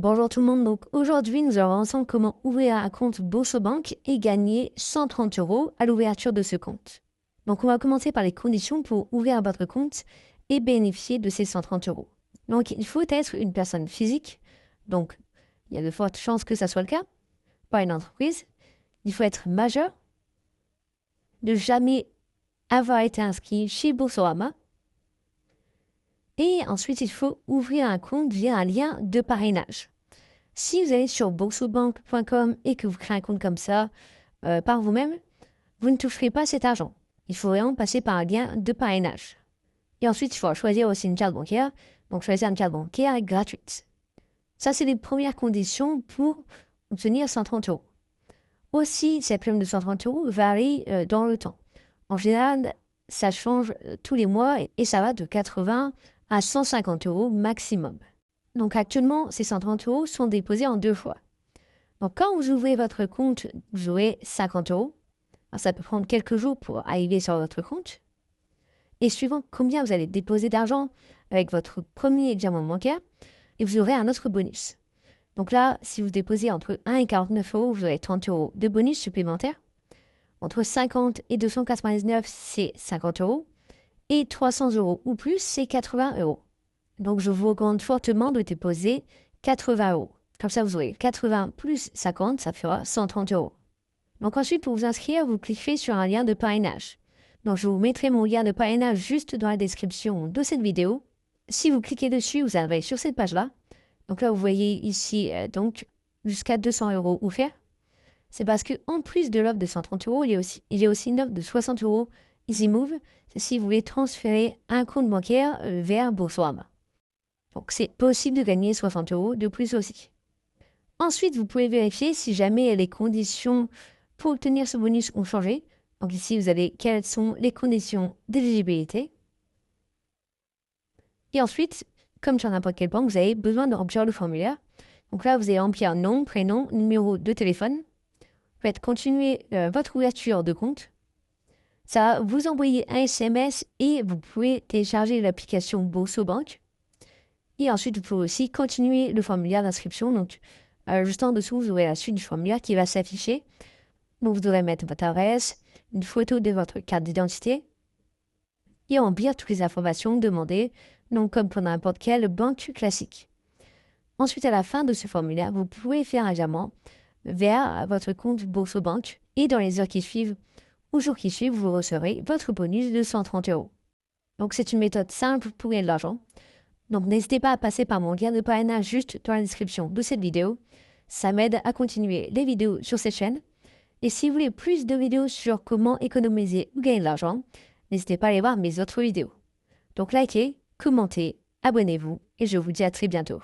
Bonjour tout le monde, donc aujourd'hui nous allons voir ensemble comment ouvrir un compte Bourse-Banque et gagner 130 € à l'ouverture de ce compte. Donc on va commencer par les conditions pour ouvrir votre compte et bénéficier de ces 130 €. Donc il faut être une personne physique, donc il y a de fortes chances que ça soit le cas, pas une entreprise. Il faut être majeur, ne jamais avoir été inscrit chez Boursorama. Et ensuite, il faut ouvrir un compte via un lien de parrainage. Si vous allez sur boursobank.com et que vous créez un compte comme ça par vous-même, vous ne toucherez pas cet argent. Il faut vraiment passer par un lien de parrainage. Et ensuite, il faut choisir aussi une carte bancaire. Donc, choisir une carte bancaire gratuite. Ça, c'est les premières conditions pour obtenir 130 €. Aussi, cette prime de 130 € varie dans le temps. En général, ça change tous les mois et ça va de 80 à 150 € maximum. Donc actuellement, ces 130 € sont déposés en 2 fois. Donc quand vous ouvrez votre compte, vous aurez 50 €. Alors, ça peut prendre quelques jours pour arriver sur votre compte. Et suivant combien vous allez déposer d'argent avec votre premier virement bancaire, et vous aurez un autre bonus. Donc là, si vous déposez entre 1 et 49 €, vous aurez 30 € de bonus supplémentaire. Entre 50 et 299, c'est 50 €. Et 300 € ou plus, c'est 80 €. Donc, je vous recommande fortement de déposer 80 €. Comme ça, vous aurez 80 plus 50, ça fera 130 €. Donc ensuite, pour vous inscrire, vous cliquez sur un lien de parrainage. Donc, je vous mettrai mon lien de parrainage juste dans la description de cette vidéo. Si vous cliquez dessus, vous arrivez sur cette page-là. Donc là, vous voyez ici, donc, jusqu'à 200 € offerts. C'est parce qu'en plus de l'offre de 130 €, il y a aussi une offre de 60 € EasyMove. C'est si vous voulez transférer un compte bancaire vers Boursorama. Donc, c'est possible de gagner 60 € de plus aussi. Ensuite, vous pouvez vérifier si jamais les conditions pour obtenir ce bonus ont changé. Donc ici, vous avez quelles sont les conditions d'éligibilité. Et ensuite, comme sur n'importe quelle banque, vous avez besoin de remplir le formulaire. Donc là, vous allez remplir nom, prénom, numéro de téléphone. Vous faites continuer votre ouverture de compte. Ça va vous envoyer un SMS et vous pouvez télécharger l'application Boursobank. Et ensuite, vous pouvez aussi continuer le formulaire d'inscription. Donc, juste en dessous, vous aurez la suite du formulaire qui va s'afficher. Donc, vous devrez mettre votre adresse, une photo de votre carte d'identité et remplir toutes les informations demandées, donc comme pour n'importe quelle banque classique. Ensuite, à la fin de ce formulaire, vous pouvez faire un virement vers votre compte Boursobank et dans les heures qui suivent ou jours qui suivent, vous recevrez votre bonus de 130 €. Donc, c'est une méthode simple pour gagner de l'argent. Donc, n'hésitez pas à passer par mon lien de parrainage juste dans la description de cette vidéo. Ça m'aide à continuer les vidéos sur cette chaîne. Et si vous voulez plus de vidéos sur comment économiser ou gagner de l'argent, n'hésitez pas à aller voir mes autres vidéos. Donc, likez, commentez, abonnez-vous et je vous dis à très bientôt.